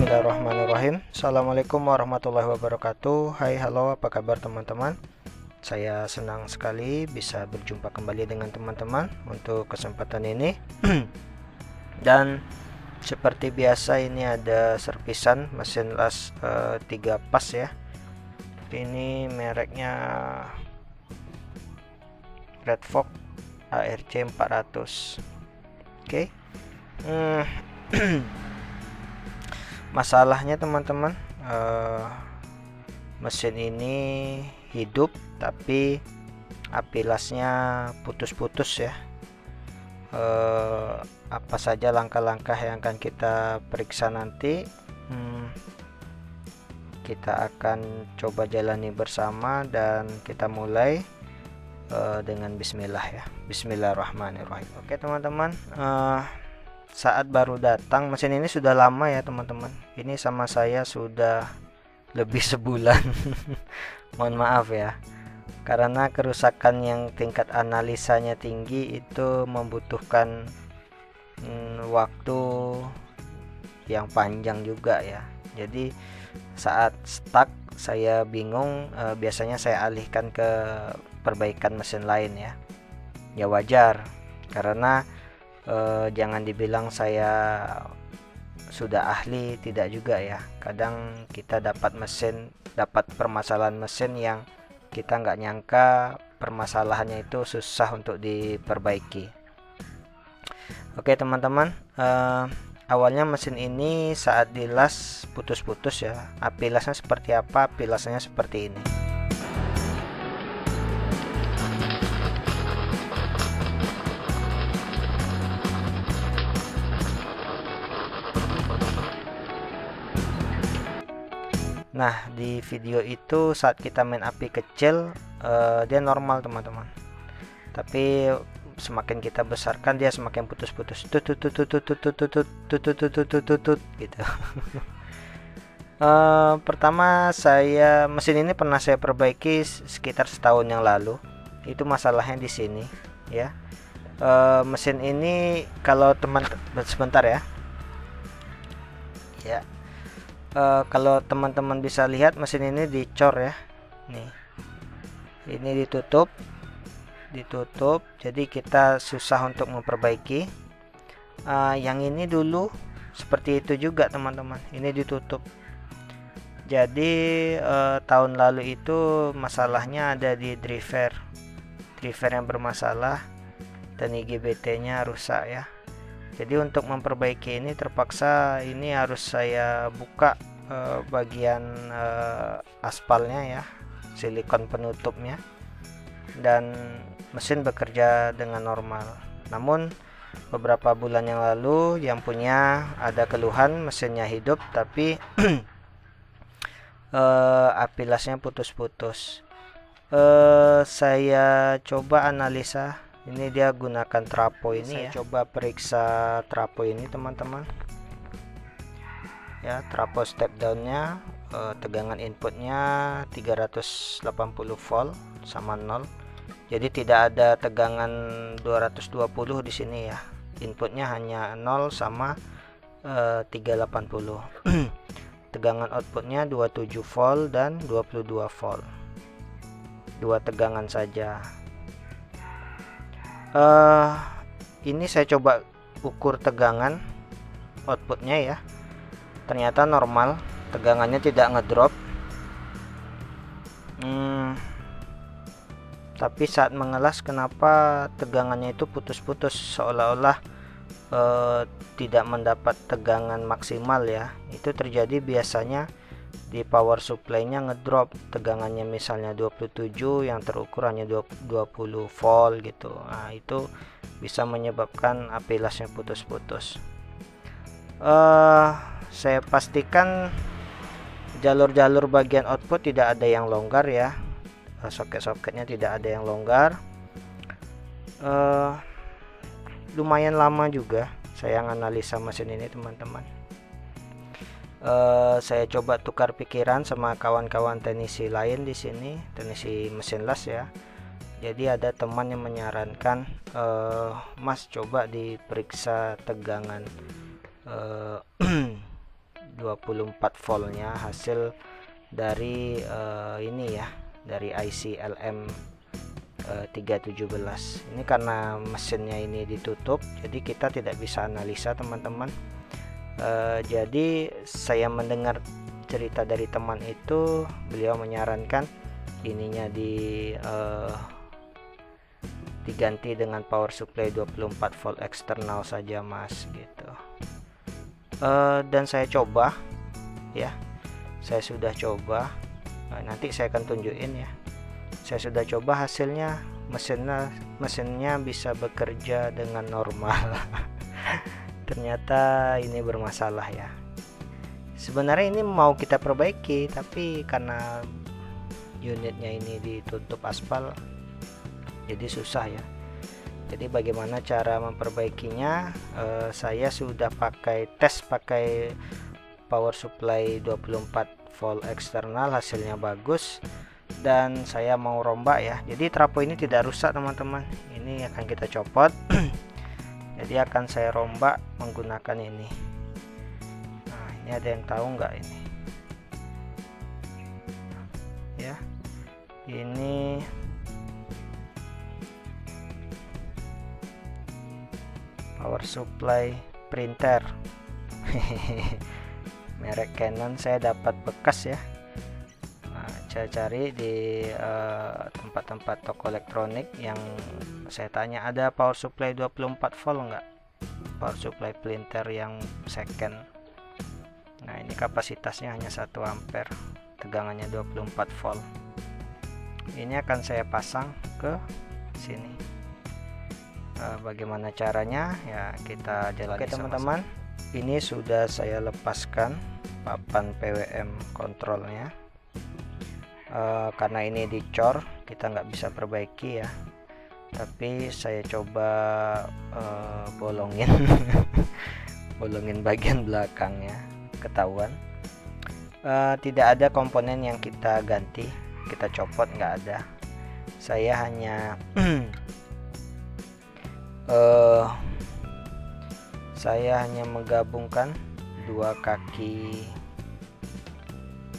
Bismillahirrahmanirrahim. Assalamualaikum warahmatullahi wabarakatuh. Hai, halo, apa kabar teman-teman? Saya senang sekali bisa berjumpa kembali dengan teman-teman untuk kesempatan ini. Dan seperti biasa ini ada servisan mesin las 3 pas ya. Ini mereknya Red Fox ARC 400. Oke. Masalahnya teman-teman, mesin ini hidup tapi api lasnya putus-putus ya. Apa saja langkah-langkah yang akan kita periksa nanti, kita akan coba jalani bersama dan kita mulai dengan bismillah ya. Bismillahirrahmanirrahim. Oke teman-teman, saat baru datang mesin ini sudah lama ya teman-teman. Ini sama saya sudah lebih sebulan. Mohon maaf ya, karena kerusakan yang tingkat analisanya tinggi itu membutuhkan waktu yang panjang juga ya. Jadi saat stuck saya bingung, biasanya saya alihkan ke perbaikan mesin lain ya. Ya wajar, karena jangan dibilang saya sudah ahli, tidak juga ya. Kadang kita dapat permasalahan mesin yang kita nggak nyangka permasalahannya itu susah untuk diperbaiki. Oke teman-teman, awalnya mesin ini saat dilas putus-putus ya. Api lasnya seperti apa? Api lasnya seperti ini. Nah, di video itu saat kita main api kecil, dia normal teman-teman. Tapi semakin kita besarkan dia semakin putus-putus. Gitu. Pertama mesin ini pernah saya perbaiki sekitar setahun yang lalu. Itu masalahnya di sini ya. Mesin ini kalau sebentar ya. Ya. Kalau teman-teman bisa lihat mesin ini dicor ya, nih ini ditutup, jadi kita susah untuk memperbaiki. Yang ini dulu seperti itu juga teman-teman, ini ditutup. Jadi tahun lalu itu masalahnya ada di driver yang bermasalah dan IGBT nya rusak ya. Jadi untuk memperbaiki ini terpaksa ini harus saya buka bagian aspalnya ya, silikon penutupnya, dan mesin bekerja dengan normal. Namun beberapa bulan yang lalu yang punya ada keluhan mesinnya hidup tapi api lasnya putus-putus. Saya coba analisa. Ini dia gunakan trapo ini. Saya coba periksa trapo ini teman-teman ya. Trapo step downnya, tegangan inputnya 380 volt sama 0. Jadi tidak ada tegangan 220 di sini ya. Inputnya hanya 0 sama 380. Tegangan outputnya 27 volt dan 22 volt. Dua tegangan saja. Ini saya coba ukur tegangan outputnya ya, ternyata normal, tegangannya tidak ngedrop. Tapi saat mengelas kenapa tegangannya itu putus-putus, seolah-olah tidak mendapat tegangan maksimal ya. Itu terjadi biasanya di power supply-nya ngedrop tegangannya, misalnya 27 yang terukur hanya 20 volt gitu. Nah, itu bisa menyebabkan api lasnya putus-putus. Saya pastikan jalur-jalur bagian output tidak ada yang longgar ya. Soket-soketnya tidak ada yang longgar. Lumayan lama juga saya analisa mesin ini teman-teman. Saya coba tukar pikiran sama kawan-kawan teknisi lain di sini, teknisi mesin las ya. Jadi ada teman yang menyarankan, Mas coba diperiksa tegangan 20 24 voltnya hasil dari ini ya, dari IC LM 317. Ini karena mesinnya ini ditutup, jadi kita tidak bisa analisa teman-teman. Jadi saya mendengar cerita dari teman itu, beliau menyarankan ininya diganti dengan power supply 24 volt eksternal saja mas, gitu. Dan saya coba ya, saya sudah coba. Nanti saya akan tunjukin ya, saya sudah coba hasilnya, mesinnya bisa bekerja dengan normal. Ternyata ini bermasalah ya. Sebenarnya ini mau kita perbaiki, tapi karena unitnya ini ditutup aspal, jadi susah ya. Jadi bagaimana cara memperbaikinya? Saya sudah tes pakai power supply 24 volt eksternal, hasilnya bagus, dan saya mau rombak ya. Jadi trafo ini tidak rusak teman-teman, ini akan kita copot. Jadi akan saya rombak menggunakan ini. Nah, ini ada yang tahu nggak ini ya, ini power supply printer. Merek Canon, saya dapat bekas ya. Nah, saya cari di tempat-tempat toko elektronik yang saya tanya, ada power supply 24 volt enggak, power supply printer yang second. Nah, ini kapasitasnya hanya 1 ampere, tegangannya 24 volt. Ini akan saya pasang ke sini. Bagaimana caranya ya, kita jalani. Oke teman-teman, ini sudah saya lepaskan papan PWM kontrolnya. Karena ini dicor, kita nggak bisa perbaiki ya, tapi saya coba bolongin bolongin bagian belakangnya, ketahuan. Tidak ada komponen yang kita ganti, kita copot, nggak ada. Saya hanya menggabungkan dua kaki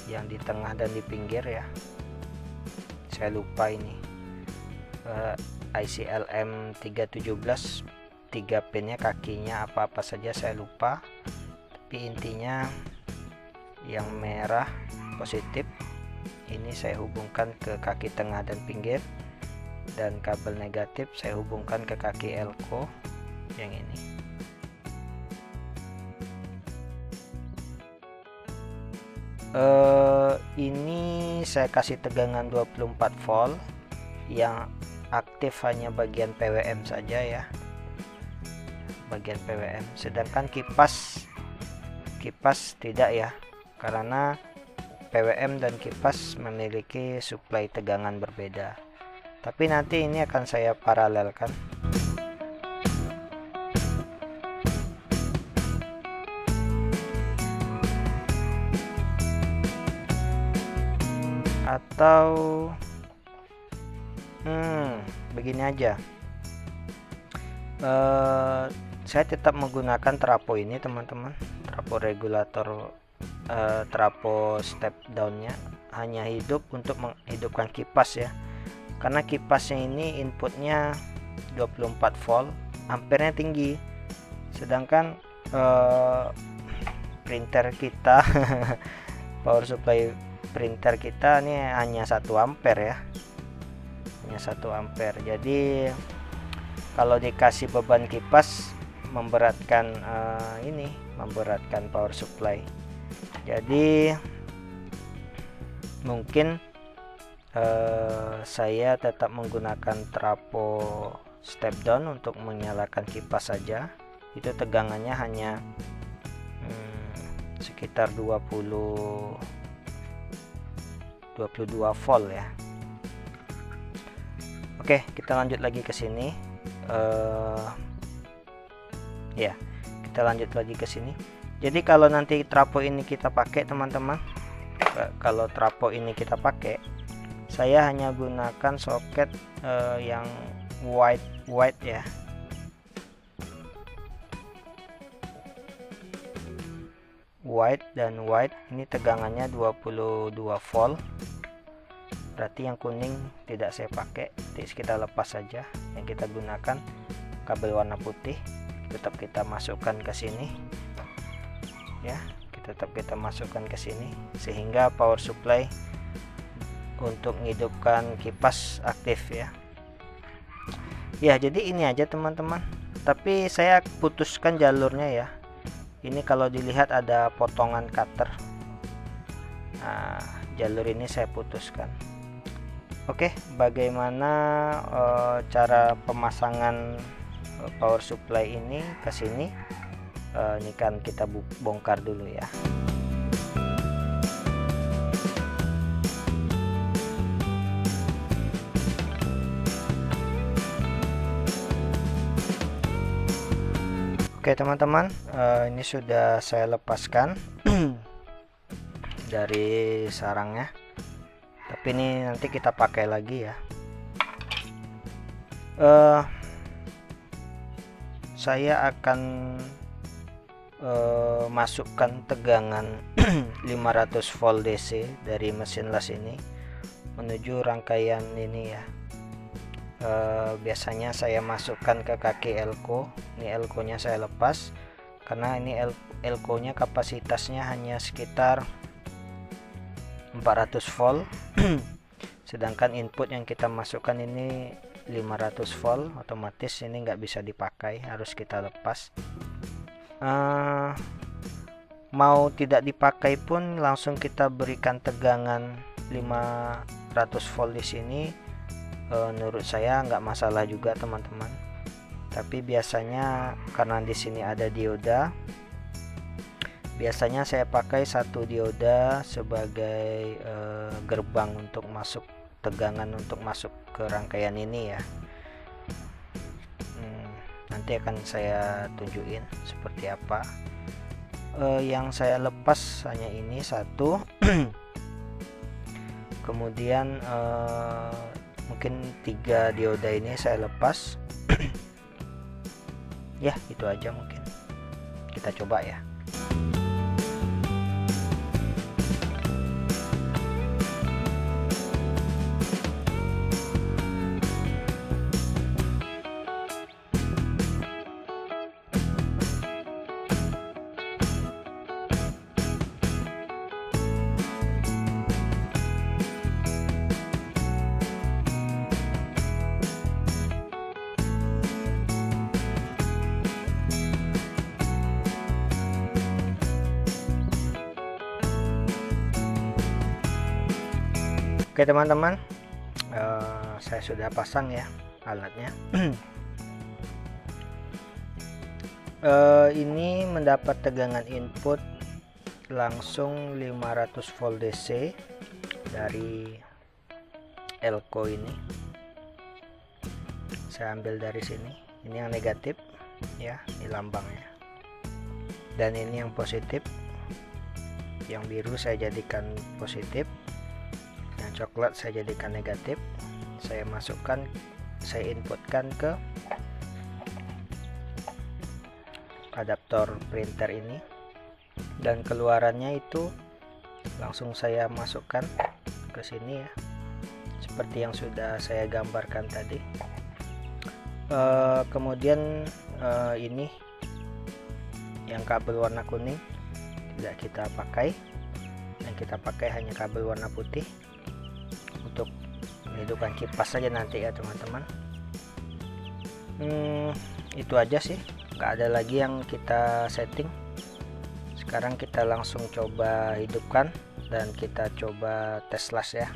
yang di tengah dan di pinggir ya. Saya lupa ini IC LM 317, 3 pinnya, kakinya apa-apa saja saya lupa, tapi intinya yang merah positif ini saya hubungkan ke kaki tengah dan pinggir, dan kabel negatif saya hubungkan ke kaki elko yang ini. Ini saya kasih tegangan 24 volt, yang aktif hanya bagian PWM saja ya, bagian PWM, sedangkan kipas tidak ya, karena PWM dan kipas memiliki suplai tegangan berbeda. Tapi nanti ini akan saya paralelkan. Atau begini aja. Saya tetap menggunakan trafo ini teman-teman, trafo regulator, trafo step downnya hanya hidup untuk menghidupkan kipas ya, karena kipasnya ini inputnya 24 volt, ampernya tinggi, sedangkan printer kita power supply printer kita ini hanya 1 ampere ya, hanya 1 ampere. Jadi kalau dikasih beban kipas memberatkan memberatkan power supply. Jadi mungkin saya tetap menggunakan trafo step down untuk menyalakan kipas saja. Itu tegangannya hanya sekitar 22 volt ya. Oke, kita lanjut lagi ke sini. Ya, kita lanjut lagi ke sini. Jadi kalau nanti trafo ini kita pakai teman-teman, kalau trafo ini kita pakai, saya hanya gunakan soket yang white ya. white dan white ini tegangannya 22 volt, berarti yang kuning tidak saya pakai, kita lepas saja. Yang kita gunakan kabel warna putih, tetap kita masukkan ke sini ya, tetap kita masukkan ke sini sehingga power supply untuk menghidupkan kipas aktif ya. Ya, jadi ini aja teman-teman, tapi saya putuskan jalurnya ya. Ini kalau dilihat ada potongan cutter, nah jalur ini saya putuskan. Oke, bagaimana cara pemasangan power supply ini ke sini? Ini kan kita bongkar dulu ya. Oke teman-teman, ini sudah saya lepaskan dari sarangnya, tapi ini nanti kita pakai lagi ya. Saya akan masukkan tegangan 500 volt DC dari mesin las ini menuju rangkaian ini ya. Biasanya saya masukkan ke kaki elko. Ini elko nya saya lepas karena ini elko nya kapasitasnya hanya sekitar 400 volt sedangkan input yang kita masukkan ini 500 volt, otomatis ini nggak bisa dipakai, harus kita lepas. Mau tidak dipakai pun langsung kita berikan tegangan 500 volt di sini, menurut saya nggak masalah juga teman-teman. Tapi biasanya karena di sini ada dioda, biasanya saya pakai satu dioda sebagai gerbang untuk masuk tegangan untuk masuk ke rangkaian ini ya. Nanti akan saya tunjukin seperti apa. Yang saya lepas hanya ini satu kemudian mungkin 3 dioda ini saya lepas ya, itu aja mungkin. Kita coba ya. Oke teman-teman, saya sudah pasang ya alatnya. Ini mendapat tegangan input langsung 500 volt DC dari elko ini. Saya ambil dari sini, ini yang negatif ya, ini lambangnya, dan ini yang positif. Yang biru saya jadikan positif, yang coklat saya jadikan negatif. Saya masukkan, saya inputkan ke adaptor printer ini, dan keluarannya itu langsung saya masukkan ke sini ya, seperti yang sudah saya gambarkan tadi. Kemudian ini yang kabel warna kuning tidak kita pakai, yang kita pakai hanya kabel warna putih untuk menghidupkan kipas saja nanti ya teman-teman. Itu aja sih, nggak ada lagi yang kita setting. Sekarang kita langsung coba hidupkan dan kita coba tes las ya.